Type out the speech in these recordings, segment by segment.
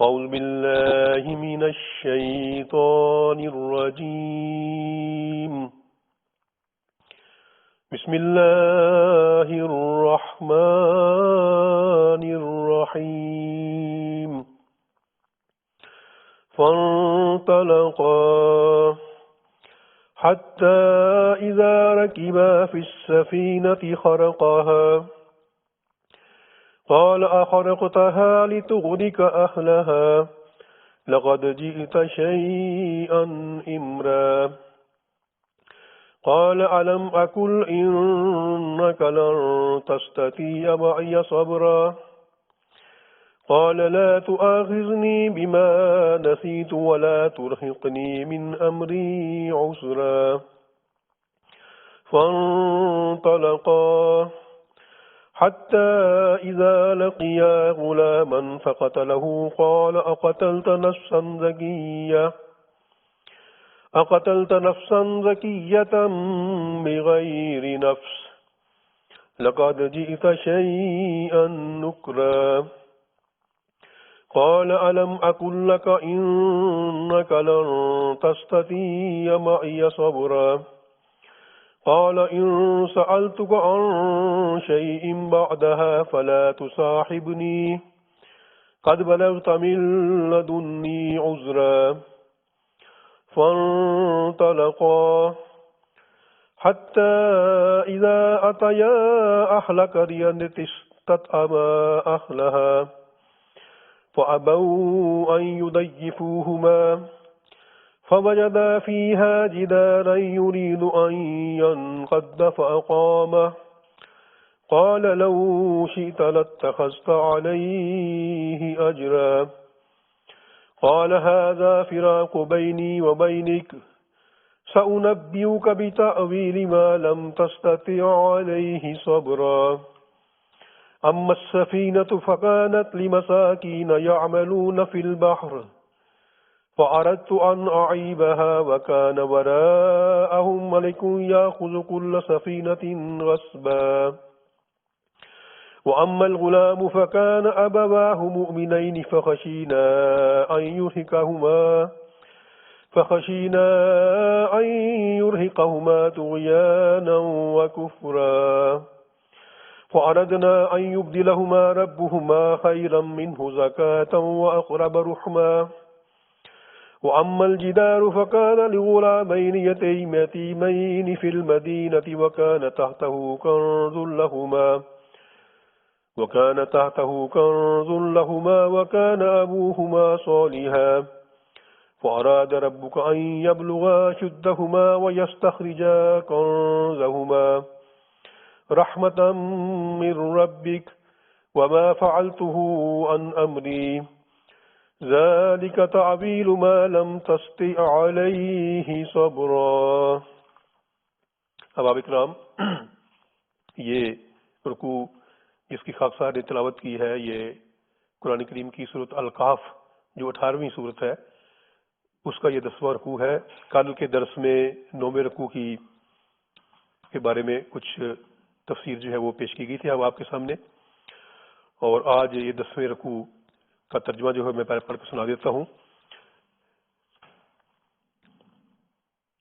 أعوذ بالله من الشيطان الرجيم بسم الله الرحمن الرحيم فانطلقا حتى إذا ركبا في السفينة خرقها قال أخرقتها لتغرق أهلها لقد جئت شيئا إمرا قال ألم أقل إنك لن تستطيع معي صبرا قال لا تؤاخذني بما نسيت ولا ترهقني من أمري عسرا فانطلقا حتى إذا لقيا غلاما فقتله قال أقتلت نفسا زكية بغير نفس لقد جئت شيئا نكرا قال ألم أقل لك إنك لن تستطيع معي صبرا قال إن سألتك عن شيء بعدها فلا تصاحبني قد بلغت من لدني عذرا فانطلقا حتى إذا أتيا أهل قرية استطعما أهلها فأبوا أن يضيفوهما فوجدا فيها جدارا يريد أن ينقض فأقامه قال لو شئت لاتخذت عليه أجرا قال هذا فراق بيني وبينك سأنبئك بتأويل ما لم تستطع عليه صبرا أما السفينة فكانت لمساكين يعملون في البحر فأردت أن أعيبها وكان وراءهم ملك يأخذ كل سفينة غصبا وأما الغلام فكان أبواه مؤمنين فخشينا أن يرهقهما طغيانا وكفرا فأردنا أن يبدلهما ربهما خيرا منه زكاة وأقرب رحما وأما الجدار فكان لغلامين يتيمين في المدينة وكان تحته كنز لهما وكان أبوهما صالحا فأراد ربك أن يبلغا أشدهما ويستخرجا كنزهما رحمة من ربك وما فعلته عن أمري ذلك تعبيل ما لم تستطع عليه صبرا۔ احباب کرام، یہ رکوع جس کی خاکسار نے تلاوت کی ہے یہ قرآن کریم کی سورۃ الکہف جو 18ویں سورت ہے اس کا یہ 10واں رکوع ہے۔ کل کے درس میں 9ویں رکوع کے بارے میں کچھ تفسیر جو ہے وہ پیش کی گئی تھی اب آپ کے سامنے، اور آج یہ 10ویں رکوع کا ترجمہ جو ہے میں پہلے پڑھ کے سنا دیتا ہوں۔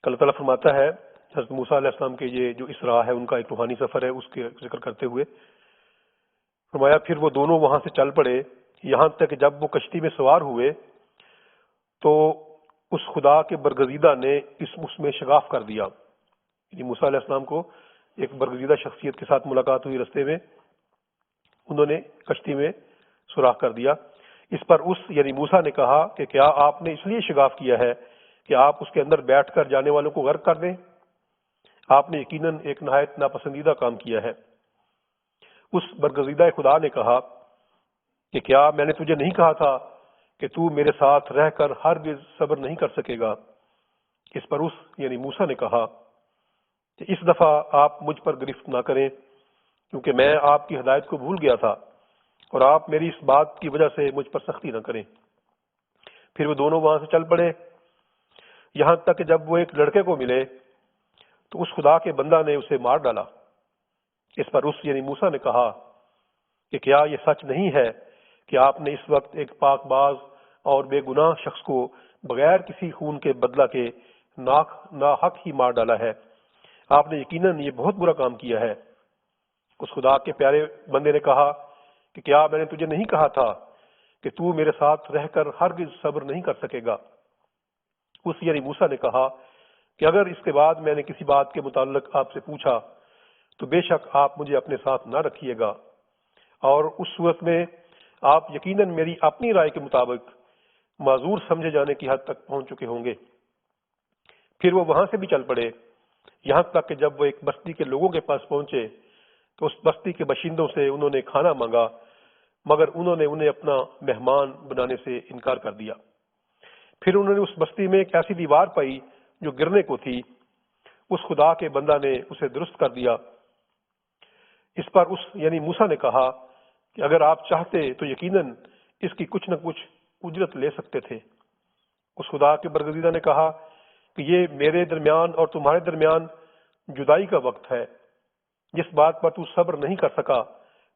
اللہ تعالیٰ فرماتا ہے حضرت موسیٰ علیہ السلام کے یہ جو اسراء ہے ان کا ایک روحانی سفر ہے اس کے ذکر کرتے ہوئے فرمایا پھر وہ دونوں وہاں سے چل پڑے یہاں تک کہ جب وہ کشتی میں سوار ہوئے تو اس خدا کے برگزیدہ نے اس میں شگاف کر دیا، یعنی موسیٰ علیہ السلام کو ایک برگزیدہ شخصیت کے ساتھ ملاقات ہوئی رستے میں، انہوں نے کشتی میں سوراخ کر دیا۔ اس پر یعنی موسیٰ نے کہا کہ کیا آپ نے اس لیے شگاف کیا ہے کہ آپ اس کے اندر بیٹھ کر جانے والوں کو غرق کر دیں؟ آپ نے یقیناً ایک نہایت ناپسندیدہ کام کیا ہے۔ اس برگزیدہ خدا نے کہا کہ کیا میں نے تجھے نہیں کہا تھا کہ تو میرے ساتھ رہ کر ہرگز صبر نہیں کر سکے گا؟ اس پر یعنی موسیٰ نے کہا کہ اس دفعہ آپ مجھ پر گرفت نہ کریں کیونکہ میں آپ کی ہدایت کو بھول گیا تھا اور آپ میری اس بات کی وجہ سے مجھ پر سختی نہ کریں۔ پھر وہ دونوں وہاں سے چل پڑے یہاں تک کہ جب وہ ایک لڑکے کو ملے تو اس خدا کے بندہ نے اسے مار ڈالا۔ اس پر یعنی موسیٰ نے کہا کہ کیا یہ سچ نہیں ہے کہ آپ نے اس وقت ایک پاک باز اور بے گناہ شخص کو بغیر کسی خون کے بدلہ کے ناحق ہی مار ڈالا ہے۔ آپ نے یقیناً یہ بہت برا کام کیا ہے۔ اس خدا کے پیارے بندے نے کہا کہ کیا میں نے تجھے نہیں کہا تھا کہ تو میرے ساتھ رہ کر ہرگز صبر نہیں کر سکے گا؟ اس یعنی موسیٰ نے کہا کہ اگر اس کے بعد میں نے کسی بات کے متعلق آپ سے پوچھا تو بے شک آپ مجھے اپنے ساتھ نہ رکھیے گا، اور اس صورت میں آپ یقیناً میری اپنی رائے کے مطابق معذور سمجھے جانے کی حد تک پہنچ چکے ہوں گے۔ پھر وہ وہاں سے بھی چل پڑے، یہاں تک کہ جب وہ ایک بستی کے لوگوں کے پاس پہنچے تو اس بستی کے باشندوں سے انہوں نے کھانا مانگا، مگر انہوں نے انہیں اپنا مہمان بنانے سے انکار کر دیا۔ پھر انہوں نے اس بستی میں ایک ایسی دیوار پائی جو گرنے کو تھی، اس خدا کے بندہ نے اسے درست کر دیا۔ اس پر اس یعنی موسیٰ نے کہا کہ اگر آپ چاہتے تو یقیناً اس کی کچھ نہ کچھ اجرت لے سکتے تھے۔ اس خدا کے برگزیدہ نے کہا کہ یہ میرے درمیان اور تمہارے درمیان جدائی کا وقت ہے، جس بات پر تو صبر نہیں کر سکا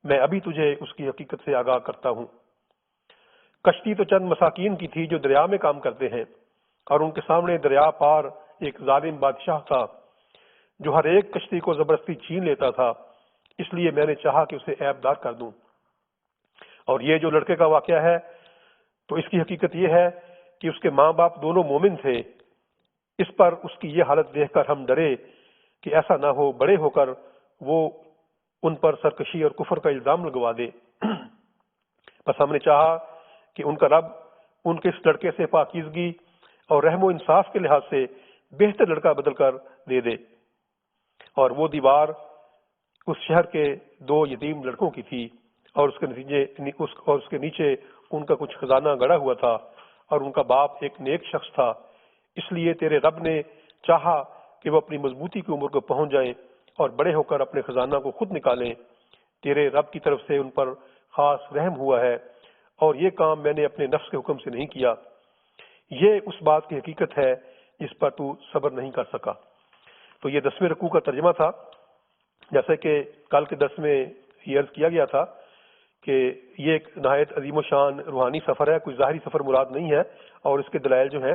میں ابھی تجھے اس کی حقیقت سے آگاہ کرتا ہوں۔ کشتی تو چند مساکین کی تھی جو دریا میں کام کرتے ہیں، اور ان کے سامنے دریا پار ایک ظالم بادشاہ تھا جو ہر ایک کشتی کو زبردستی چھین لیتا تھا، اس لیے میں نے چاہا کہ اسے عیب دار کر دوں۔ اور یہ جو لڑکے کا واقعہ ہے تو اس کی حقیقت یہ ہے کہ اس کے ماں باپ دونوں مومن تھے۔ اس پر اس کی یہ حالت دیکھ کر ہم ڈرے کہ ایسا نہ ہو بڑے ہو کر وہ ان پر سرکشی اور کفر کا الزام لگوا دے۔ بس ہم نے چاہا کہ ان کا رب ان کے اس لڑکے سے پاکیزگی اور رحم و انصاف کے لحاظ سے بہتر لڑکا بدل کر دے دے۔ اور وہ دیوار اس شہر کے 2 یتیم لڑکوں کی تھی، اور اس کے نیچے ان کا کچھ خزانہ گڑا ہوا تھا، اور ان کا باپ ایک نیک شخص تھا۔ اس لیے تیرے رب نے چاہا کہ وہ اپنی مضبوطی کی عمر کو پہنچ جائیں اور بڑے ہو کر اپنے خزانہ کو خود نکالیں۔ تیرے رب کی طرف سے ان پر خاص رحم ہوا ہے، اور یہ کام میں نے اپنے نفس کے حکم سے نہیں کیا۔ یہ اس بات کی حقیقت ہے جس پر تو صبر نہیں کر سکا۔ تو یہ 10ویں رکوع کا ترجمہ تھا۔ جیسے کہ کل کے درس میں یہ عرض کیا گیا تھا کہ یہ ایک نہایت عظیم و شان روحانی سفر ہے، کوئی ظاہری سفر مراد نہیں ہے، اور اس کے دلائل جو ہیں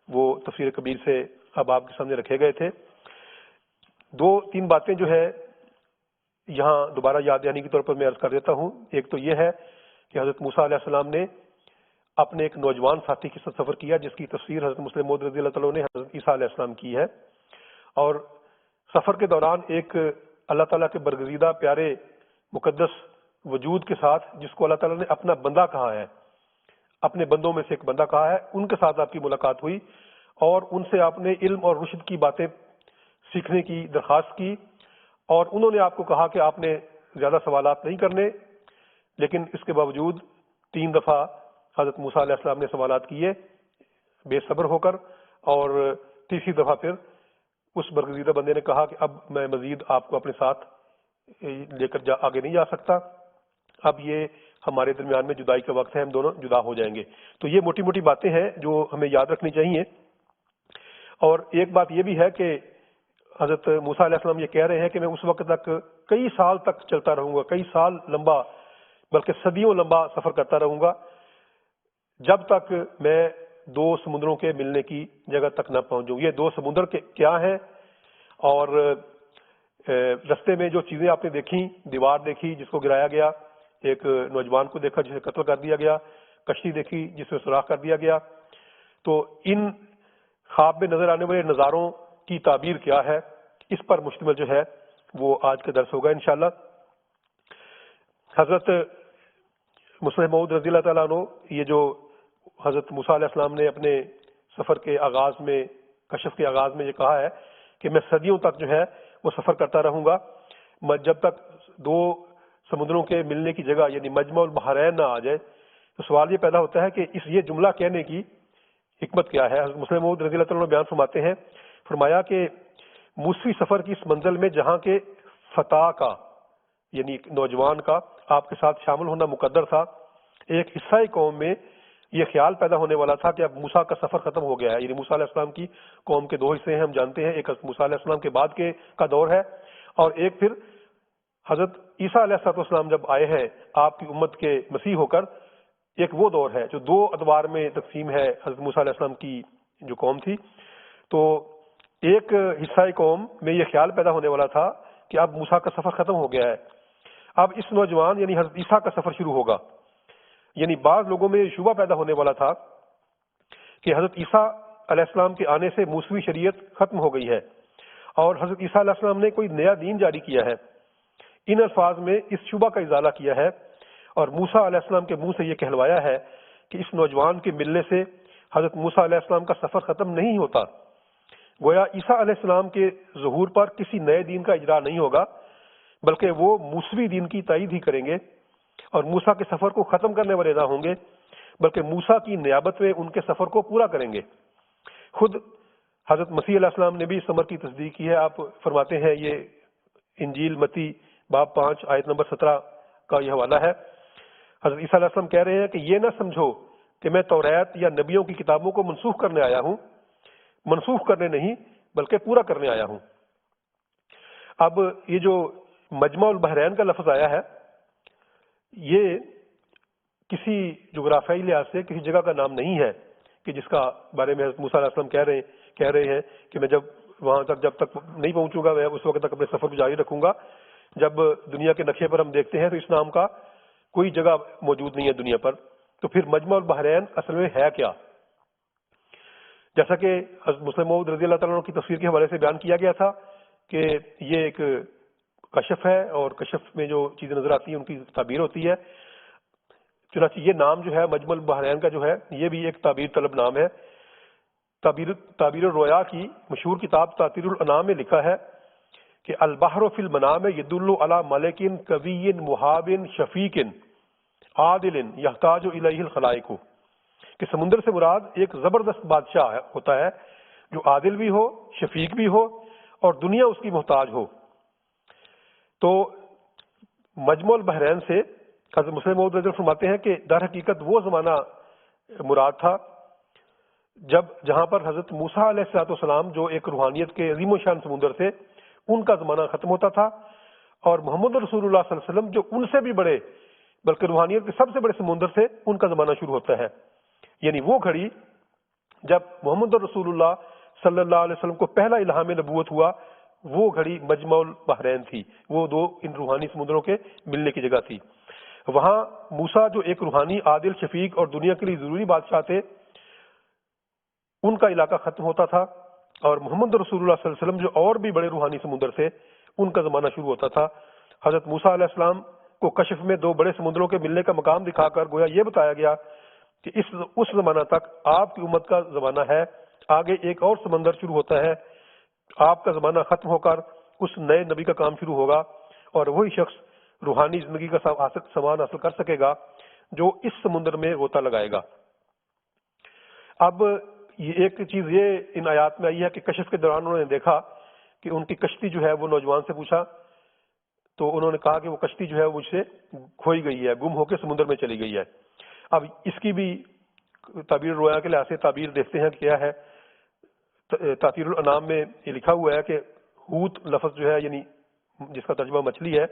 وہ تفسیر کبیر سے اب آپ کے سامنے رکھے گئے تھے۔ 2-3 باتیں جو ہے یہاں دوبارہ یاد دہانی کے طور پر میں عرض کر دیتا ہوں۔ ایک تو یہ ہے کہ حضرت موسیٰ علیہ السلام نے اپنے ایک نوجوان ساتھی کے ساتھ سفر کیا، جس کی تفسیر حضرت مسلم موعود رضی اللہ تعالیٰ نے حضرت عیسیٰ علیہ السلام کی ہے، اور سفر کے دوران ایک اللہ تعالیٰ کے برگزیدہ پیارے مقدس وجود کے ساتھ، جس کو اللہ تعالیٰ نے اپنا بندہ کہا ہے، اپنے بندوں میں سے ایک بندہ کہا ہے، ان کے ساتھ آپ کی ملاقات ہوئی، اور ان سے آپ نے علم اور رشد کی باتیں سیکھنے کی درخواست کی، اور انہوں نے آپ کو کہا کہ آپ نے زیادہ سوالات نہیں کرنے، لیکن اس کے باوجود 3 دفعہ حضرت موسیٰ علیہ السلام نے سوالات کیے بے صبر ہو کر، اور تیسری دفعہ پھر اس برگزیدہ بندے نے کہا کہ اب میں مزید آپ کو اپنے ساتھ لے کر آگے نہیں جا سکتا، اب یہ ہمارے درمیان میں جدائی کا وقت ہے، ہم دونوں جدا ہو جائیں گے۔ تو یہ موٹی موٹی باتیں ہیں جو ہمیں یاد رکھنی چاہیے۔ اور ایک بات یہ بھی ہے کہ حضرت موسیٰ علیہ السلام یہ کہہ رہے ہیں کہ میں اس وقت تک کئی سال تک چلتا رہوں گا، کئی سال لمبا بلکہ صدیوں لمبا سفر کرتا رہوں گا، جب تک میں 2 سمندروں کے ملنے کی جگہ تک نہ پہنچوں۔ یہ 2 سمندر کیا ہیں، اور رستے میں جو چیزیں آپ نے دیکھی، دیوار دیکھی جس کو گرایا گیا، ایک نوجوان کو دیکھا جسے قتل کر دیا گیا، کشتی دیکھی جس میں سوراخ کر دیا گیا، تو ان خواب میں نظر آنے والے نظاروں کی تعبیر کیا ہے، اس پر مشتمل جو ہے وہ آج کا درس ہوگا انشاءاللہ۔ حضرت مسلم موعود رضی اللہ تعالیٰ عنہ، یہ جو حضرت موسیٰ علیہ السلام نے اپنے سفر کے آغاز میں، کشف کے آغاز میں یہ کہا ہے کہ میں صدیوں تک جو ہے وہ سفر کرتا رہوں گا، جب تک 2 سمندروں کے ملنے کی جگہ یعنی مجمع البحرین نہ آ جائے۔ تو سوال یہ پیدا ہوتا ہے کہ یہ جملہ کہنے کی حکمت کیا ہے؟ حضرت مسلم موعود رضی اللہ تعالیٰ عنہ بیان فرماتے ہیں، فرمایا کہ موسوی سفر کی اس منزل میں جہاں کے فتح کا یعنی ایک نوجوان کا آپ کے ساتھ شامل ہونا مقدر تھا، ایک حصہ قوم میں یہ خیال پیدا ہونے والا تھا کہ اب موسیٰ کا سفر ختم ہو گیا ہے۔ یعنی موسیٰ علیہ السلام کی قوم کے 2 حصے ہیں، ہم جانتے ہیں، ایک حضرت موسیٰ علیہ السلام کے بعد کا دور ہے، اور ایک پھر حضرت عیسیٰ علیہ السلام جب آئے ہیں آپ کی امت کے مسیح ہو کر، ایک وہ دور ہے جو دو ادوار میں تقسیم ہے حضرت موسیٰ علیہ السلام کی جو قوم تھی. تو ایک حصہ قوم میں یہ خیال پیدا ہونے والا تھا کہ اب موسیٰ کا سفر ختم ہو گیا ہے، اب اس نوجوان یعنی حضرت عیسیٰ کا سفر شروع ہوگا. یعنی بعض لوگوں میں یہ شبہ پیدا ہونے والا تھا کہ حضرت عیسیٰ علیہ السلام کے آنے سے موسوی شریعت ختم ہو گئی ہے اور حضرت عیسیٰ علیہ السلام نے کوئی نیا دین جاری کیا ہے. ان الفاظ میں اس شبہ کا ازالہ کیا ہے اور موسیٰ علیہ السلام کے منہ سے یہ کہلوایا ہے کہ اس نوجوان کے ملنے سے حضرت موسیٰ علیہ السلام کا سفر ختم نہیں ہوتا. گویا عیسیٰ علیہ السلام کے ظہور پر کسی نئے دین کا اجرا نہیں ہوگا بلکہ وہ موسوی دین کی تائید ہی کریں گے اور موسیٰ کے سفر کو ختم کرنے والے نہ ہوں گے بلکہ موسیٰ کی نیابت میں ان کے سفر کو پورا کریں گے. خود حضرت مسیح علیہ السلام نے بھی اس امر کی تصدیق کی ہے. آپ فرماتے ہیں، یہ انجیل متی باب 5 آیت نمبر 17 کا یہ حوالہ ہے. حضرت عیسیٰ علیہ السلام کہہ رہے ہیں کہ یہ نہ سمجھو کہ میں توریت یا نبیوں کی کتابوں کو منسوخ کرنے آیا ہوں، منسوخ کرنے نہیں بلکہ پورا کرنے آیا ہوں. اب یہ جو مجمع البحرین کا لفظ آیا ہے، یہ کسی جغرافیائی لحاظ سے کسی جگہ کا نام نہیں ہے کہ جس کا بارے میں حضرت موسیٰ علیہ السلام کہہ رہے ہیں کہ میں جب تک نہیں پہنچوں گا میں اس وقت تک اپنے سفر کو جاری رکھوں گا. جب دنیا کے نقشے پر ہم دیکھتے ہیں تو اس نام کا کوئی جگہ موجود نہیں ہے دنیا پر. تو پھر مجمع البحرین اصل میں ہے کیا؟ جیسا کہ حضرت مسلم موعود رضی اللہ تعالیٰ عنہ کی تفسیر کے حوالے سے بیان کیا گیا تھا کہ یہ ایک کشف ہے اور کشف میں جو چیزیں نظر آتی ہیں ان کی تعبیر ہوتی ہے. چنانچہ یہ نام جو ہے مجمع البحرین کا جو ہے یہ بھی ایک تعبیر طلب نام ہے. تعبیر الرؤیا کی مشہور کتاب تعطیر الانام میں لکھا ہے کہ البحر فی المنام یدل علی ملک قوی مہاب شفیق عادل یحتاج الیہ الخلائق، کہ سمندر سے مراد ایک زبردست بادشاہ ہوتا ہے جو عادل بھی ہو، شفیق بھی ہو اور دنیا اس کی محتاج ہو. تو مجمع البحرین سے حضرت مسلم موعود رضی اللہ عنہ فرماتے ہیں کہ در حقیقت وہ زمانہ مراد تھا جہاں پر حضرت موسیٰ علیہ السلام جو ایک روحانیت کے عظیم و شان سمندر تھے ان کا زمانہ ختم ہوتا تھا اور محمد رسول اللہ صلی اللہ علیہ وسلم جو ان سے بھی بڑے بلکہ روحانیت کے سب سے بڑے سمندر سے ان کا زمانہ شروع ہوتا ہے. یعنی وہ گھڑی جب محمد رسول اللہ صلی اللہ علیہ وسلم کو پہلا الہام نبوت ہوا وہ گھڑی مجمع البحرین تھی. وہ دو ان روحانی سمندروں کے ملنے کی جگہ تھی. وہاں موسیٰ جو ایک روحانی عادل شفیق اور دنیا کے لیے ضروری بادشاہ تھے ان کا علاقہ ختم ہوتا تھا اور محمد رسول اللہ صلی اللہ علیہ وسلم جو اور بھی بڑے روحانی سمندر تھے ان کا زمانہ شروع ہوتا تھا. حضرت موسیٰ علیہ السلام کو کشف میں دو بڑے سمندروں کے ملنے کا مقام دکھا کر گویا یہ بتایا گیا کہ اس زمانہ تک آپ کی امت کا زمانہ ہے، آگے ایک اور سمندر شروع ہوتا ہے، آپ کا زمانہ ختم ہو کر اس نئے نبی کا کام شروع ہوگا اور وہی شخص روحانی زندگی کا سامان حاصل کر سکے گا جو اس سمندر میں غوطہ لگائے گا. اب یہ ایک چیز یہ ان آیات میں آئی ہے کہ کشف کے دوران انہوں نے دیکھا کہ ان کی کشتی جو ہے وہ نوجوان سے پوچھا تو انہوں نے کہا کہ وہ کشتی جو ہے مجھ سے کھوئی گئی ہے، گم ہو کے سمندر میں چلی گئی ہے. اب اس کی بھی تعبیر رویا کے لحاظ سے تعبیر دیکھتے ہیں کہ کیا ہے. تعطیر الانام میں یہ لکھا ہوا ہے کہ حوت لفظ جو ہے یعنی جس کا ترجمہ مچھلی ہے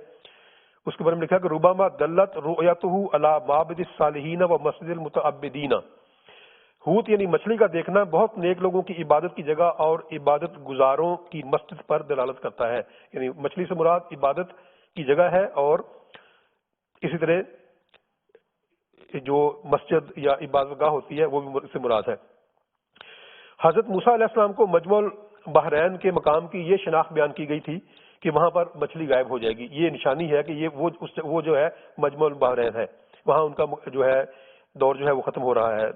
اس کے بارے میں لکھا کہ ربما دلت رؤیتہ علی معبد الصالحین و مسجد المتعبدین. حوت یعنی مچھلی کا دیکھنا بہت نیک لوگوں کی عبادت کی جگہ اور عبادت گزاروں کی مسجد پر دلالت کرتا ہے. یعنی مچھلی سے مراد عبادت کی جگہ ہے اور اسی طرح جو مسجد یا عبادت گاہ ہوتی ہے وہ بھی اس سے مراد ہے. حضرت موسیٰ علیہ السلام کو مجمع البحرین کے مقام کی یہ شناخت بیان کی گئی تھی کہ وہاں پر مچھلی غائب ہو جائے گی. یہ نشانی ہے کہ یہ وہ جو ہے مجمع البحرین ہے، وہاں ان کا جو ہے دور جو ہے وہ ختم ہو رہا ہے.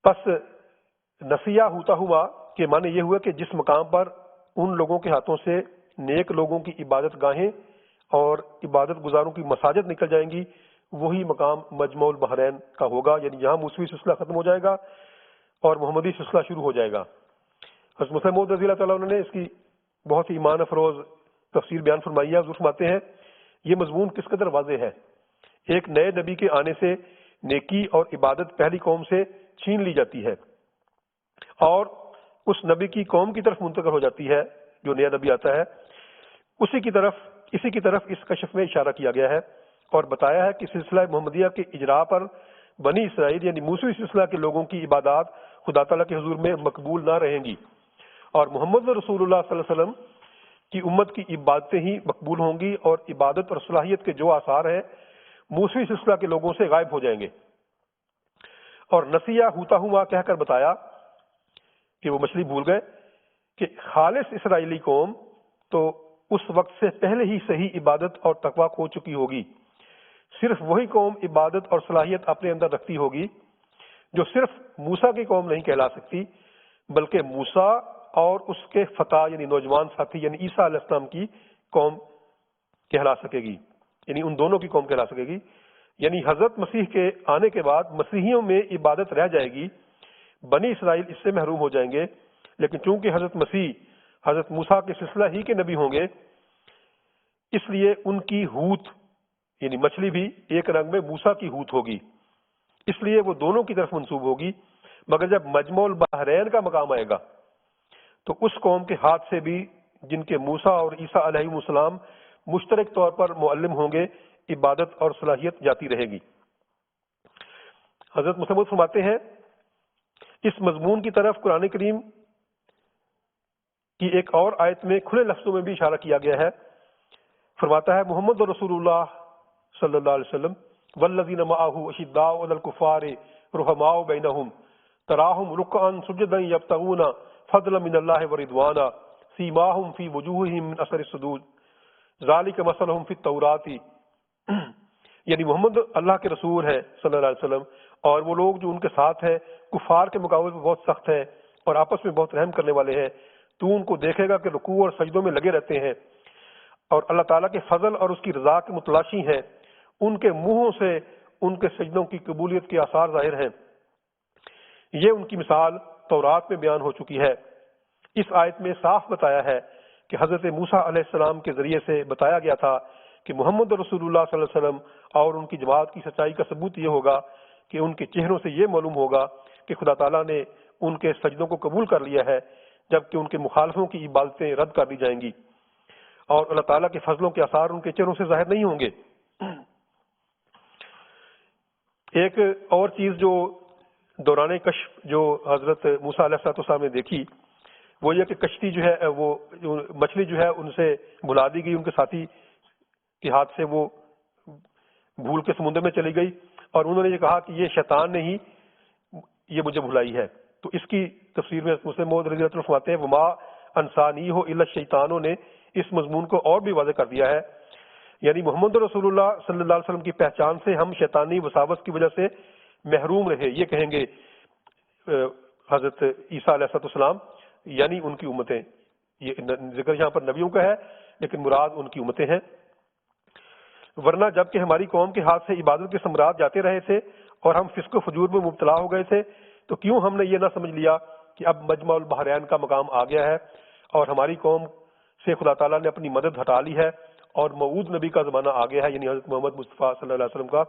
پس نسیہ ہوتا ہوا کہ معنی یہ ہوا کہ جس مقام پر ان لوگوں کے ہاتھوں سے نیک لوگوں کی عبادت گاہیں اور عبادت گزاروں کی مساجد نکل جائیں گی وہی مقام مجمع البحرین کا ہوگا. یعنی یہاں موسوی سلسلہ ختم ہو جائے گا اور محمدی سلسلہ شروع ہو جائے گا. حضرت مسلم موعود رضی اللہ تعالیٰ عنہ نے اس کی بہت ہی ایمان افروز تفسیر بیان فرمائی ہے. حضور فرماتے ہیں یہ مضمون کس قدر واضح ہے. ایک نئے نبی کے آنے سے نیکی اور عبادت پہلی قوم سے چھین لی جاتی ہے اور اس نبی کی قوم کی طرف منتقل ہو جاتی ہے جو نیا نبی آتا ہے. اسی کی طرف اس کشف میں اشارہ کیا گیا ہے. اور بتایا ہے کہ سلسلہ محمدیہ کے اجراء پر بنی اسرائیل یعنی موسوی سلسلہ کے لوگوں کی عبادات خدا تعالیٰ کے حضور میں مقبول نہ رہیں گی، اور محمد رسول اللہ صلی اللہ علیہ وسلم کی امت کی عبادتیں ہی مقبول ہوں گی، اور عبادت اور صلاحیت کے جو آثار ہیں موسوی سلسلہ کے لوگوں سے غائب ہو جائیں گے۔ اور نسیہ ہوتا ہوا کہہ کر بتایا کہ وہ مچھلی بھول گئے کہ خالص اسرائیلی قوم تو اس وقت سے پہلے ہی صحیح عبادت اور تقویٰ کھو چکی ہوگی، صرف وہی قوم عبادت اور صلاحیت اپنے اندر رکھتی ہوگی جو صرف موسیٰ کی قوم نہیں کہلا سکتی، بلکہ موسیٰ اور اس کے فتیٰ یعنی نوجوان ساتھی یعنی عیسیٰ علیہ السلام کی قوم کہلا سکے گی، یعنی ان دونوں کی قوم کہلا سکے گی۔ یعنی حضرت مسیح کے آنے کے بعد مسیحیوں میں عبادت رہ جائے گی، بنی اسرائیل اس سے محروم ہو جائیں گے، لیکن چونکہ حضرت مسیح حضرت موسیٰ کے سلسلہ ہی کے نبی ہوں گے، اس لیے ان کی ہوت یعنی مچھلی بھی ایک رنگ میں موسیٰ کی ہوت ہوگی، اس لیے وہ دونوں کی طرف منسوب ہوگی۔ مگر جب مجمع البحرین کا مقام آئے گا تو اس قوم کے ہاتھ سے بھی جن کے موسیٰ اور عیسیٰ علیہ السلام مشترک طور پر معلم ہوں گے عبادت اور صلاحیت جاتی رہے گی۔ حضرت مسلم فرماتے ہیں اس مضمون کی طرف قرآن کریم کی ایک اور آیت میں کھلے لفظوں میں بھی اشارہ کیا گیا ہے۔ فرماتا ہے محمد رسول اللہ صلی اللہ علیہ وسلم والذین معہ اشداء علی الکفار رحماء بینہم تراہم رکعا سجدا یبتغون فضلا من اللہ ورضوانا سیماہم فی وجوہہم من اثر السجود ذالک مثلہم فی التوراۃ، یعنی محمد اللہ کے رسول ہیں صلی اللہ علیہ وسلم، اور وہ لوگ جو ان کے ساتھ ہیں کفار کے مقابلے میں بہت سخت ہیں اور آپس میں بہت رحم کرنے والے ہیں۔ تو ان کو دیکھے گا کہ رکوع اور سجدوں میں لگے رہتے ہیں اور اللہ تعالیٰ کے فضل اور اس کی رضا کے متلاشی ہیں، ان کے منہوں سے ان کے سجدوں کی قبولیت کے آثار ظاہر ہیں۔ یہ ان کی مثال تورات میں بیان ہو چکی ہے۔ اس آیت میں صاف بتایا ہے کہ حضرت موسیٰ علیہ السلام کے ذریعے سے بتایا گیا تھا کہ محمد رسول اللہ صلی اللہ علیہ وسلم اور ان کی جماعت کی سچائی کا ثبوت یہ ہوگا کہ ان کے چہروں سے یہ معلوم ہوگا کہ خدا تعالیٰ نے ان کے سجدوں کو قبول کر لیا ہے، جبکہ ان کے مخالفوں کی عبادتیں رد کر دی جائیں گی، اور اللہ تعالیٰ کے فضلوں کے آثار ان کے چہروں سے ظاہر نہیں ہوں گے۔ ایک اور چیز جو دوران کشف جو حضرت موسیٰ علیہ السلام نے دیکھی وہ یہ کہ کشتی جو ہے وہ مچھلی جو ہے ان سے بھلا دی گئی، ان کے ساتھی کے ہاتھ سے وہ بھول کے سمندر میں چلی گئی، اور انہوں نے یہ کہا کہ یہ شیطان نے ہی یہ مجھے بھلائی ہے۔ تو اس کی تفسیر میں مسلم رضی اللہ عنہ فرماتے ہیں وما انسانی ہو الا شیطانوں نے اس مضمون کو اور بھی واضح کر دیا ہے، یعنی محمد رسول اللہ صلی اللہ علیہ وسلم کی پہچان سے ہم شیطانی وساوس کی وجہ سے محروم رہے، یہ کہیں گے حضرت عیسیٰ علیہ السلام یعنی ان کی امتیں۔ یہ ذکر یہاں پر نبیوں کا ہے لیکن مراد ان کی امتیں ہیں۔ ورنہ جب کہ ہماری قوم کے ہاتھ سے عبادت کے ثمرات جاتے رہے تھے اور ہم فسق و فجور میں مبتلا ہو گئے تھے تو کیوں ہم نے یہ نہ سمجھ لیا کہ اب مجمع البحرین کا مقام آ گیا ہے اور ہماری قوم سے خدا تعالیٰ نے اپنی مدد ہٹا لی ہے اور موعود نبی کا زمانہ آ گیا ہے، یعنی حضرت محمد مصطفیٰ صلی اللہ علیہ وسلم کا۔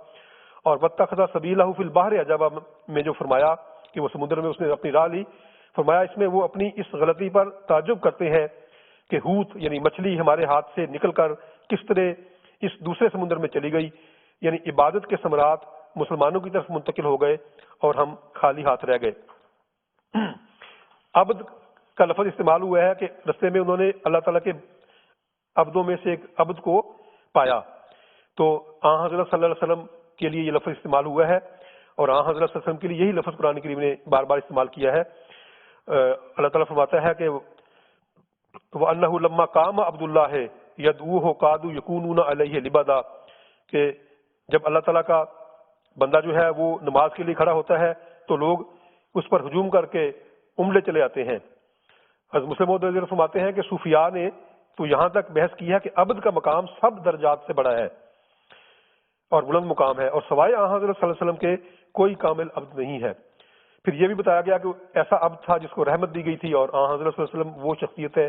اور واتخذ سبیلہ فی البحر جب میں جو فرمایا کہ وہ سمندر میں اس نے اپنی راہ لی، فرمایا اس میں وہ اپنی اس غلطی پر تعجب کرتے ہیں کہ ہوت یعنی مچھلی ہمارے ہاتھ سے نکل کر کس طرح اس دوسرے سمندر میں چلی گئی، یعنی عبادت کے ثمرات مسلمانوں کی طرف منتقل ہو گئے اور ہم خالی ہاتھ رہ گئے۔ عبد کا لفظ استعمال ہوا ہے کہ رستے میں انہوں نے اللہ تعالیٰ کے عبدوں میں سے ایک عبد کو پایا، تو آن حضرت صلی اللہ علیہ وسلم کے لیے یہ لفظ استعمال ہوا ہے، اور آن حضرت صلی اللہ علیہ وسلم کے لیے یہی لفظ قرآن کریم نے بار بار استعمال کیا ہے۔ اللہ تعالیٰ فرماتا ہے کہ وَأَنَّهُ لَمَّا قَامَ عَبْدُ اللَّهِ يَدْعُوهُ قَادُوا يَكُونُونَ عَلَيْهِ لِبَدًا، کہ جب اللہ تعالیٰ کا بندہ جو ہے وہ نماز کے لیے کھڑا ہوتا ہے تو لوگ اس پر ہجوم کر کے عملے چلے آتے ہیں۔ حضرت مسلم رضی اللہ عنہ فرماتے ہیں کہ صوفیاء نے تو یہاں تک بحث کی ہے کہ عبد کا مقام سب درجات سے بڑا ہے اور بلند مقام ہے، اور سوائے آن حضرت صلی اللہ علیہ وسلم کے کوئی کامل عبد نہیں ہے۔ پھر یہ بھی بتایا گیا کہ ایسا عبد تھا جس کو رحمت دی گئی تھی، اور آن حضرت صلی اللہ علیہ وسلم وہ شخصیت ہے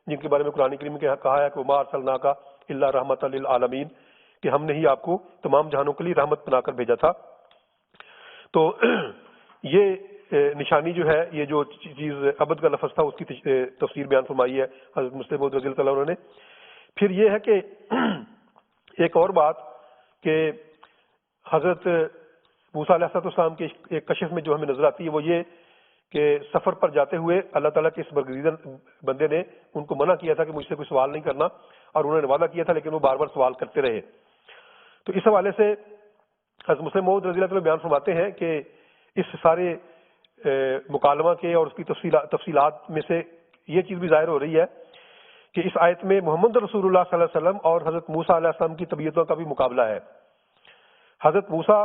جن کے بارے میں قرآن کریم میں کہا ہے کہ وما ارسلناک الا رحمۃ للعالمین، کہ ہم نے ہی آپ کو تمام جہانوں کے لیے رحمت بنا کر بھیجا تھا۔ تو یہ نشانی جو ہے، یہ جو چیز عبد کا لفظ تھا اس کی تفسیر بیان فرمائی ہے حضرت مسلم رضی اللہ عنہ نے۔ پھر یہ ہے کہ ایک اور بات کہ حضرت موسیٰ علیہ السلام کے ایک کشف میں جو ہمیں نظر آتی ہے وہ یہ کہ سفر پر جاتے ہوئے اللہ تعالیٰ کے اس برگزیدہ بندے نے ان کو منع کیا تھا کہ مجھ سے کوئی سوال نہیں کرنا، اور انہوں نے وعدہ کیا تھا لیکن وہ بار بار سوال کرتے رہے. تو اس حوالے سے حضرت مسلم موعود رضی اللہ عنہ بیان فرماتے ہیں کہ اس سارے مکالمہ کے اور اس کی تفصیلات میں سے یہ چیز بھی ظاہر ہو رہی ہے کہ اس آیت میں محمد رسول اللہ صلی اللہ علیہ وسلم اور حضرت موسیٰ علیہ السلام کی طبیعتوں کا بھی مقابلہ ہے. حضرت موسیٰ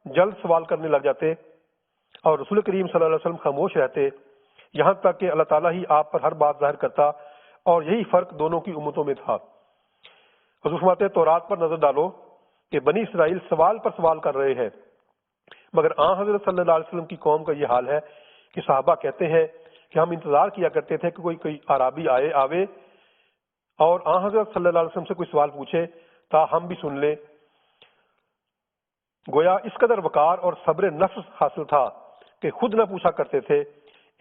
جلد سوال کرنے لگ جاتے اور رسول کریم صلی اللہ علیہ وسلم خاموش رہتے، یہاں تک کہ اللہ تعالیٰ ہی آپ پر ہر بات ظاہر کرتا، اور یہی فرق دونوں کی امتوں میں تھا. حضور فرماتے ہیں تورات پر نظر ڈالو کہ بنی اسرائیل سوال پر سوال کر رہے ہیں، مگر حضرت صلی اللہ علیہ وسلم کی قوم کا یہ حال ہے کہ صحابہ کہتے ہیں کہ ہم انتظار کیا کرتے تھے کہ کوئی عربی آوے اور حضرت صلی اللہ علیہ وسلم سے کوئی سوال پوچھے تا ہم بھی سن لیں. گویا اس قدر وقار اور صبر نفس حاصل تھا کہ خود نہ پوچھا کرتے تھے.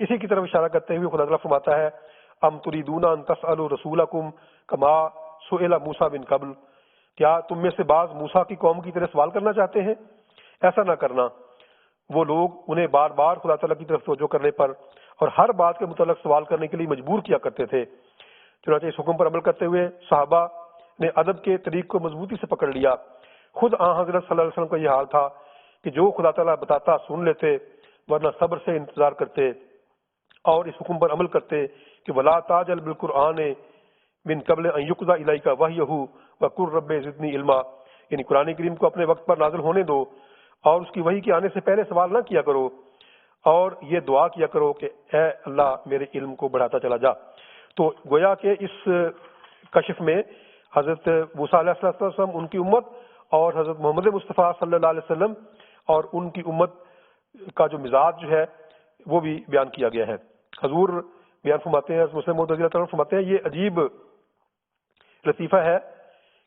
اسی کی طرف اشارہ کرتے ہوئے خدا تعالیٰ فرماتا ہے ام تریدون ان تسألوا رسولکم کما سئل موسیٰ من قبل، کیا تم میں سے بعض موسیٰ کی قوم کی طرح سوال کرنا چاہتے ہیں؟ ایسا نہ کرنا. وہ لوگ انہیں بار بار خدا تعالیٰ کی طرف توجہ کرنے پر اور ہر بات کے متعلق سوال کرنے کے لیے مجبور کیا کرتے تھے. چنانچہ اس حکم پر عمل کرتے ہوئے صحابہ نے ادب کے طریق کو مضبوطی سے پکڑ لیا. خود حضرت صلی اللہ علیہ وسلم کا یہ حال تھا کہ جو خدا تعالیٰ بتاتا سن لیتے، ورنہ صبر سے انتظار کرتے اور اس حکم پر عمل کرتے کہ ولا تعجل بالقرآن من قبل ان یقضى الیک وحیہ وقل رب زدنی علما، یعنی قرآن کریم کو اپنے وقت پر نازل ہونے دو اور اس کی وحی کے آنے سے پہلے سوال نہ کیا کرو، اور یہ دعا کیا کرو کہ اے اللہ میرے علم کو بڑھاتا چلا جا. تو گویا کہ اس کشف میں حضرت موسیٰ علیہ السلام ان کی امت اور حضرت محمد مصطفیٰ صلی اللہ علیہ وسلم اور ان کی امت کا جو مزاج جو ہے وہ بھی بیان کیا گیا ہے. حضور بیان فرماتے ہیں، حضرت مسلم موعود رضی اللہ عنہ فرماتے ہیں یہ عجیب لطیفہ ہے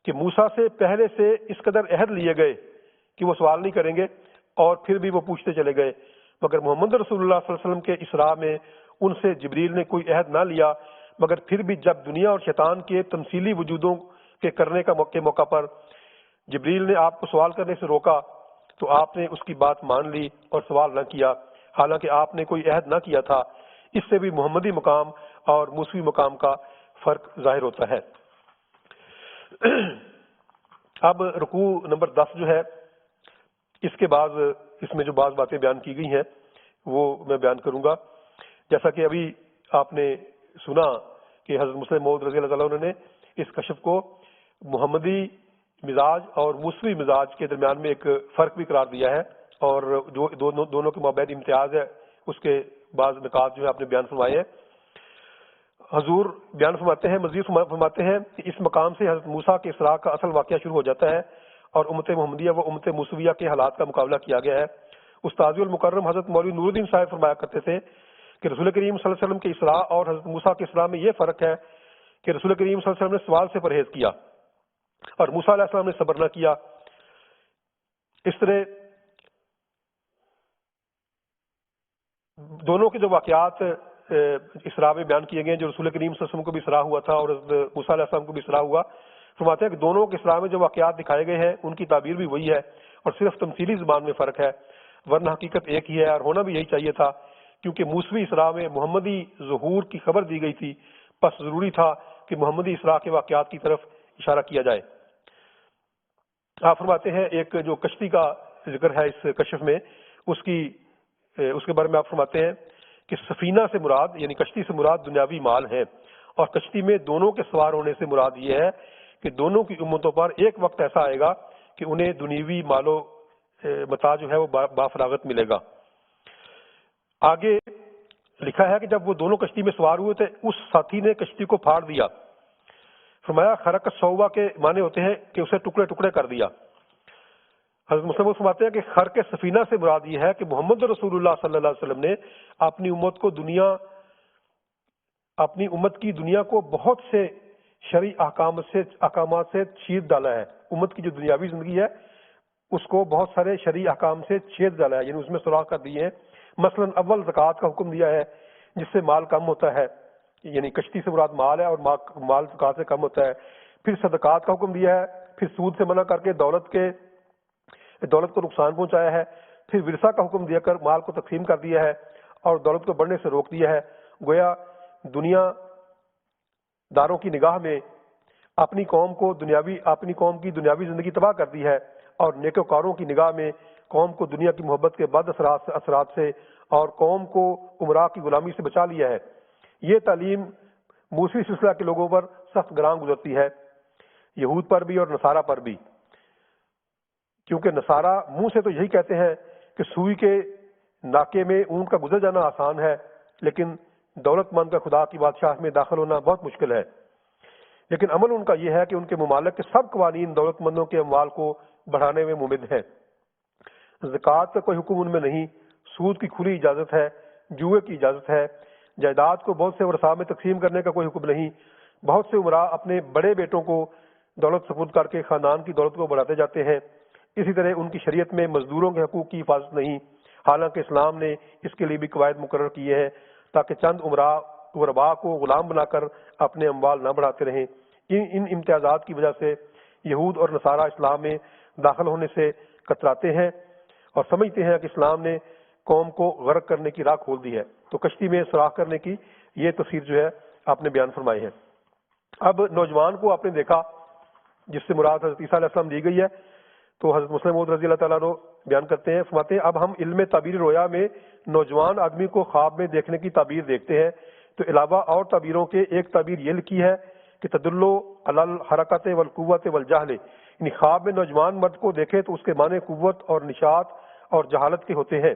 کہ موسیٰ سے پہلے سے اس قدر عہد لیے گئے کہ وہ سوال نہیں کریں گے اور پھر بھی وہ پوچھتے چلے گئے، مگر محمد رسول اللہ صلی اللہ علیہ وسلم کے اسراء میں ان سے جبریل نے کوئی عہد نہ لیا، مگر پھر بھی جب دنیا اور شیطان کے تمثیلی وجودوں کے کرنے کا موقع پر جبریل نے آپ کو سوال کرنے سے روکا تو آپ نے اس کی بات مان لی اور سوال نہ کیا، حالانکہ آپ نے کوئی عہد نہ کیا تھا. اس سے بھی محمدی مقام اور موسوی مقام کا فرق ظاہر ہوتا ہے. اب رکوع نمبر 10 جو ہے اس کے بعد اس میں جو بعض باتیں بیان کی گئی ہیں وہ میں بیان کروں گا. جیسا کہ ابھی آپ نے سنا کہ حضرت مسلم موعود رضی اللہ عنہ نے اس کشف کو محمدی مزاج اور موسوی مزاج کے درمیان میں ایک فرق بھی قرار دیا ہے، اور جو دونوں کے مابین امتیاز ہے اس کے بعض نکات جو ہے آپ نے بیان فرمائے ہیں. حضور بیان فرماتے ہیں، مزید فرماتے ہیں کہ اس مقام سے حضرت موسیٰ کے اسراء کا اصل واقعہ شروع ہو جاتا ہے اور امت محمدیہ و امت موسویہ کے حالات کا مقابلہ کیا گیا ہے. استاذ المکرم حضرت مولوی نور الدین صاحب فرمایا کرتے تھے کہ رسول کریم صلی اللہ علیہ وسلم کے اسراء اور حضرت موسیٰ کے اسراء میں یہ فرق ہے کہ رسول کریم صلی اللہ علیہ وسلم نے سوال سے پرہیز کیا اور موسیٰ علیہ السلام نے صبر نہ کیا. اس طرح دونوں کے جو واقعات اسراء میں بیان کیے گئے جو رسول کریم صلی اللہ علیہ وسلم کو بھی اسراء ہوا تھا اور حضرت موسیٰ علیہ السلام کو بھی اسراء ہوا، فرماتے ہیں کہ دونوں کے اسراء میں جو واقعات دکھائے گئے ہیں ان کی تعبیر بھی وہی ہے اور صرف تمثیلی زبان میں فرق ہے، ورنہ حقیقت ایک ہی ہے اور ہونا بھی یہی چاہیے تھا، کیونکہ موسوی اسراء میں محمدی ظہور کی خبر دی گئی تھی، بس ضروری تھا کہ محمدی اسراء کے واقعات کی طرف اشارہ کیا جائے. آپ فرماتے ہیں ایک جو کشتی کا ذکر ہے اس کشف میں اس کے بارے میں آپ فرماتے ہیں کہ سفینہ سے مراد یعنی کشتی سے مراد دنیاوی مال ہے، اور کشتی میں دونوں کے سوار ہونے سے مراد یہ ہے کہ دونوں کی امتوں پر ایک وقت ایسا آئے گا کہ انہیں دنیوی مال و متاع جو ہے وہ بافراغت ملے گا. آگے لکھا ہے کہ جب وہ دونوں کشتی میں سوار ہوئے تھے اس ساتھی نے کشتی کو پھاڑ دیا. فرمایا خرق صوبہ کے معنی ہوتے ہیں کہ اسے ٹکڑے ٹکڑے کر دیا. حضرت مسلم فرماتے ہیں کہ خرق سفینہ سے مراد یہ ہے کہ محمد رسول اللہ صلی اللہ علیہ وسلم نے اپنی امت کی دنیا کو بہت سے شرعی احکامات سے چھید ڈالا ہے. امت کی جو دنیاوی زندگی ہے اس کو بہت سارے شرعی احکام سے چھید ڈالا ہے، یعنی اس میں سوراخ کر دیے ہیں. مثلا اول زکوٰۃ کا حکم دیا ہے جس سے مال کم ہوتا ہے، یعنی کشتی سے مراد مال ہے اور مال زکوٰۃ سے کم ہوتا ہے. پھر صدقات کا حکم دیا ہے پھر سود سے منع کر کے دولت کو نقصان پہنچایا ہے، پھر ورثہ کا حکم دیا کر مال کو تقسیم کر دیا ہے اور دولت کو بڑھنے سے روک دیا ہے۔ گویا دنیا داروں کی نگاہ میں اپنی قوم کی دنیاوی زندگی تباہ کر دی ہے، اور نیکوکاروں کی نگاہ میں قوم کو دنیا کی محبت کے بد اثرات سے اور قوم کو عمراء کی غلامی سے بچا لیا ہے۔ یہ تعلیم موسوی سلسلہ کے لوگوں پر سخت گراں گزرتی ہے، یہود پر بھی اور نصارہ پر بھی، کیونکہ نصارہ منہ سے تو یہی کہتے ہیں کہ سوئی کے ناکے میں اونٹ کا گزر جانا آسان ہے، لیکن دولت مند کا خدا کی بادشاہ میں داخل ہونا بہت مشکل ہے۔ لیکن عمل ان کا یہ ہے کہ ان کے ممالک کے سب قوانین دولت مندوں کے اموال کو بڑھانے میں ممد ہیں۔ زکوٰۃ کا کوئی حکم ان میں نہیں، سود کی کھلی اجازت ہے، جوئے کی اجازت ہے، جائیداد کو بہت سے ورثاء میں تقسیم کرنے کا کوئی حکم نہیں۔ بہت سے عمراء اپنے بڑے بیٹوں کو دولت سپرد کر کے خاندان کی دولت کو بڑھاتے جاتے ہیں۔ اسی طرح ان کی شریعت میں مزدوروں کے حقوق کی حفاظت نہیں، حالانکہ اسلام نے اس کے لیے بھی قواعد مقرر کیے ہیں تاکہ چند غرباء کو غلام بنا کر اپنے اموال نہ بڑھاتے رہیں۔ ان امتیازات کی وجہ سے یہود اور نصارہ اسلام میں داخل ہونے سے کتراتے ہیں اور سمجھتے ہیں کہ اسلام نے قوم کو غرق کرنے کی راہ کھول دی ہے۔ تو کشتی میں سوراخ کرنے کی یہ تفسیر جو ہے آپ نے بیان فرمائی ہے۔ اب نوجوان کو آپ نے دیکھا جس سے مراد حضرت عیسیٰ علیہ السلام دی گئی ہے، تو حضرت مسلم موعود رضی اللہ تعالیٰ عنہ بیان کرتے ہیں، فرماتے ہیں اب ہم علم تعبیر رویا میں نوجوان آدمی کو خواب میں دیکھنے کی تعبیر دیکھتے ہیں تو علاوہ اور تعبیروں کے ایک تعبیر یہ لکھی ہے کہ تدلو علی الحرکت والقوت والجہل، یعنی خواب میں نوجوان مرد کو دیکھے تو اس کے معنی قوت اور نشاط اور جہالت کے ہوتے ہیں،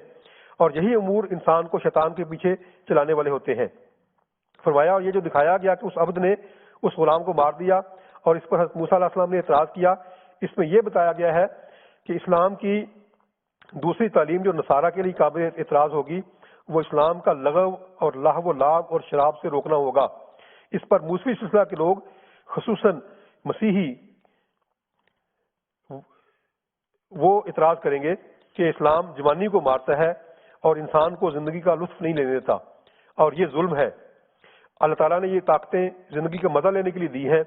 اور یہی امور انسان کو شیطان کے پیچھے چلانے والے ہوتے ہیں۔ فرمایا اور یہ جو دکھایا گیا کہ اس عبد نے اس غلام کو مار دیا اور اس پر حضرت موسیٰ علیہ السلام نے اعتراض کیا، اس میں یہ بتایا گیا ہے کہ اسلام کی دوسری تعلیم جو نصارہ کے لیے قابل اعتراض ہوگی وہ اسلام کا لغو اور لہو و لعب اور شراب سے روکنا ہوگا۔ اس پر موسوی سلسلہ کے لوگ خصوصاً مسیحی وہ اعتراض کریں گے کہ اسلام جوانی کو مارتا ہے اور انسان کو زندگی کا لطف نہیں لینے دیتا، اور یہ ظلم ہے۔ اللہ تعالیٰ نے یہ طاقتیں زندگی کا مزہ لینے کے لیے دی ہیں،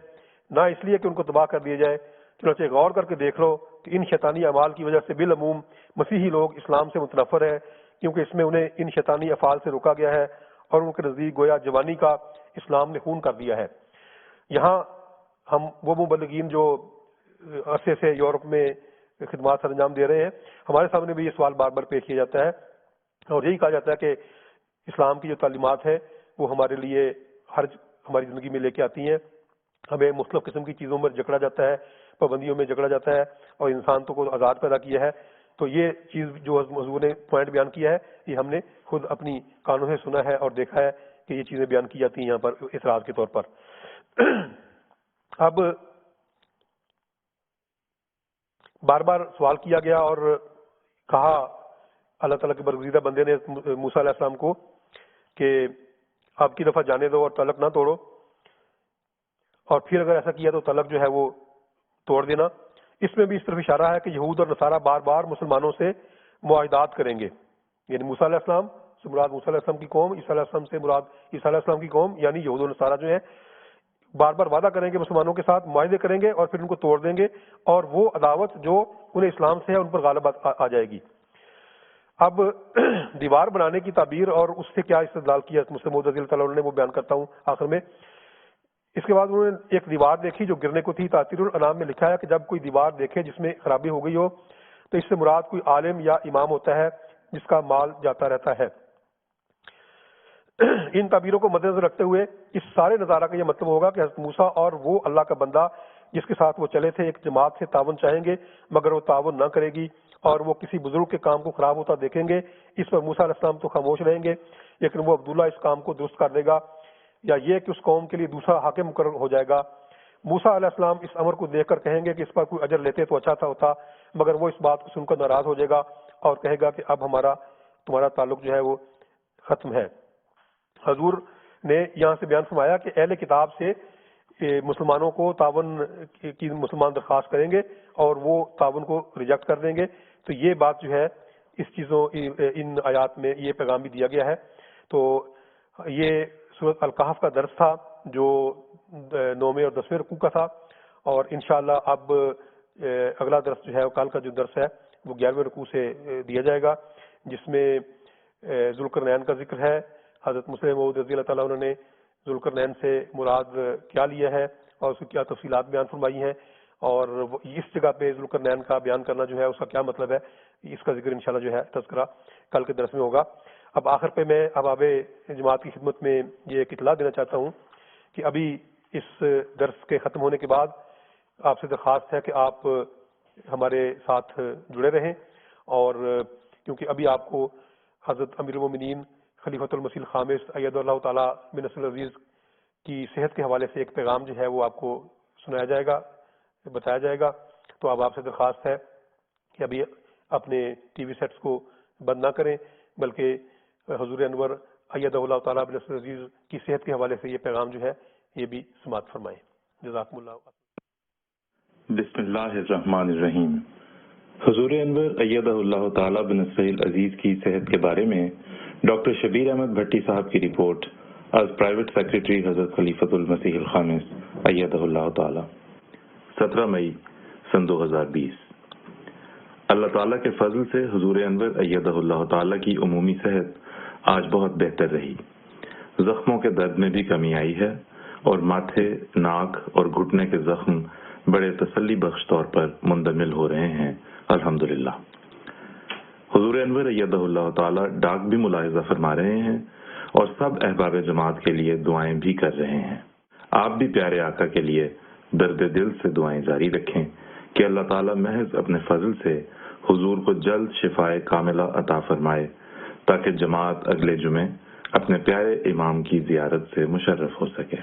نہ اس لیے کہ ان کو تباہ کر دیا جائے۔ چنانچہ غور کر کے دیکھ لو کہ ان شیطانی اعمال کی وجہ سے بالعموم مسیحی لوگ اسلام سے متنفر ہیں، کیونکہ اس میں انہیں ان شیطانی افعال سے روکا گیا ہے اور ان کے نزدیک گویا جوانی کا اسلام نے خون کر دیا ہے۔ یہاں ہم وہ مبلغین جو عرصے سے یورپ میں خدمات سر انجام دے رہے ہیں، ہمارے سامنے بھی یہ سوال بار بار پیش کیا جاتا ہے اور یہی کہا جاتا ہے کہ اسلام کی جو تعلیمات ہے وہ ہمارے لیے حرج ہماری زندگی میں لے کے آتی ہیں، ہمیں مختلف قسم کی چیزوں میں جکڑا جاتا ہے، پابندیوں میں جکڑا جاتا ہے اور انسان کو آزاد پیدا کیا ہے۔ تو یہ چیز جو حضور نے پوائنٹ بیان کیا ہے یہ ہم نے خود اپنی کانوں سے سنا ہے اور دیکھا ہے کہ یہ چیزیں بیان کی جاتی ہیں یہاں پر اعتراض کے طور پر۔ اب بار بار سوال کیا گیا اور کہا اللہ تعالیٰ کے برگزیدہ بندے نے موسیٰ علیہ السلام کو کہ اب کی دفعہ جانے دو اور تعلق نہ توڑو، اور پھر اگر ایسا کیا تو تعلق جو ہے وہ توڑ دینا۔ اس میں بھی اس طرف اشارہ ہے کہ یہود اور نصارہ بار بار مسلمانوں سے معاہدات کریں گے، یعنی موسیٰ علیہ السلام سے مراد موسیٰ علیہ السلام کی قوم، عیسیٰ علیہ السلام سے مراد عیسیٰ علیہ السلام کی قوم، یعنی یہود و نصارہ جو ہیں بار بار وعدہ کریں گے، مسلمانوں کے ساتھ معاہدے کریں گے اور پھر ان کو توڑ دیں گے، اور وہ عداوت جو انہیں اسلام سے ہے ان پر غالب آ جائے گی۔ اب دیوار بنانے کی تعبیر اور اس سے کیا استدلال کیا مسلم موعود رضی اللہ تعالیٰ عنہ نے، وہ بیان کرتا ہوں آخر میں۔ اس کے بعد انہوں نے ایک دیوار دیکھی جو گرنے کو تھی۔ تاثیر الانام میں لکھا ہے کہ جب کوئی دیوار دیکھے جس میں خرابی ہو گئی ہو تو اس سے مراد کوئی عالم یا امام ہوتا ہے جس کا مال جاتا رہتا ہے۔ ان تعبیروں کو مد نظر رکھتے ہوئے اس سارے نظارہ کا یہ مطلب ہوگا کہ حضرت موسیٰ اور وہ اللہ کا بندہ جس کے ساتھ وہ چلے تھے ایک جماعت سے تعاون چاہیں گے، مگر وہ تعاون نہ کرے گی، اور وہ کسی بزرگ کے کام کو خراب ہوتا دیکھیں گے۔ اس پر موسیٰ علیہ السلام تو خاموش رہیں گے، لیکن وہ عبداللہ اس کام کو درست کر دے گا، یا یہ کہ اس قوم کے لیے دوسرا حاکم مقرر ہو جائے گا۔ موسیٰ علیہ السلام اس امر کو دیکھ کر کہیں گے کہ اس پر کوئی اجر لیتے تو اچھا ہوتا، مگر وہ اس بات کو سن کر ناراض ہو جائے گا اور کہے گا کہ اب تمہارا تعلق جو ہے وہ ختم ہے۔ حضور نے یہاں سے بیان فرمایا کہ اہل کتاب سے مسلمانوں کو تعاون کی مسلمان درخواست کریں گے اور وہ تعاون کو ریجیکٹ کر دیں گے۔ تو یہ بات جو ہے ان آیات میں یہ پیغام بھی دیا گیا ہے۔ تو یہ سورۃ الکہف کا درس تھا جو 9ویں اور 10ویں رکوع کا تھا، اور انشاءاللہ اب اگلا درس جو ہے کل کا جو درس ہے وہ 11ویں رکوع سے دیا جائے گا، جس میں ذوالقرنین کا ذکر ہے۔ حضرت مسلم موعود رضی اللہ تعالیٰ عنہ نے ذوالقرنین سے مراد کیا لیا ہے اور اس کی کیا تفصیلات بیان فرمائی ہیں، اور اس جگہ پہ ذوالقرنین کا بیان کرنا جو ہے اس کا کیا مطلب ہے، اس کا ذکر انشاءاللہ جو ہے تذکرہ کل کے درس میں ہوگا۔ اب آخر پہ میں احباب جماعت کی خدمت میں یہ ایک اطلاع دینا چاہتا ہوں کہ ابھی اس درس کے ختم ہونے کے بعد آپ سے درخواست ہے کہ آپ ہمارے ساتھ جڑے رہیں، اور کیونکہ ابھی آپ کو حضرت امیر المومنین خلیفۃ المسیح الخامس اید اللہ تعالیٰ بنصر العزیز کی صحت کے حوالے سے ایک پیغام جو ہے وہ آپ کو سنایا جائے گا، بتایا جائے گا۔ تو اب آپ سے درخواست ہے کہ ابھی اپنے ٹی وی سیٹس کو بند نہ کریں، بلکہ حضور انور ایدہ اللہ تعالیٰ بنصر العزیز کی صحت کے حوالے سے یہ پیغام جو ہے یہ بھی سماعت فرمائیں۔ جزاکم اللہ۔ بسم اللہ الرحمن الرحیم۔ حضور انور ایدہ اللہ تعالیٰ بنصر العزیز کی صحت کے بارے میں ڈاکٹر شبیر احمد بھٹی صاحب کی رپورٹ از پرائیویٹ سیکریٹری حضرت خلیفۃ المسیح الخامس ایدہ اللہ تعالیٰ، 17 مئی سن 2020۔ اللہ تعالیٰ کے فضل سے حضور انور ایدہ اللہ تعالیٰ کی عمومی صحت آج بہت بہتر رہی۔ زخموں کے درد میں بھی کمی آئی ہے اور ماتھے، ناک اور گھٹنے کے زخم بڑے تسلی بخش طور پر مندمل ہو رہے ہیں، الحمدللہ۔ حضور انور ایدہ اللہ تعالیٰ ڈاک بھی ملاحظہ فرما رہے ہیں اور سب احباب جماعت کے لیے دعائیں بھی کر رہے ہیں۔ آپ بھی پیارے آقا کے لیے درد دل سے دعائیں جاری رکھیں کہ اللہ تعالیٰ محض اپنے فضل سے حضور کو جلد شفائے کاملہ عطا فرمائے، تاکہ جماعت اگلے جمعے اپنے پیارے امام کی زیارت سے مشرف ہو سکے۔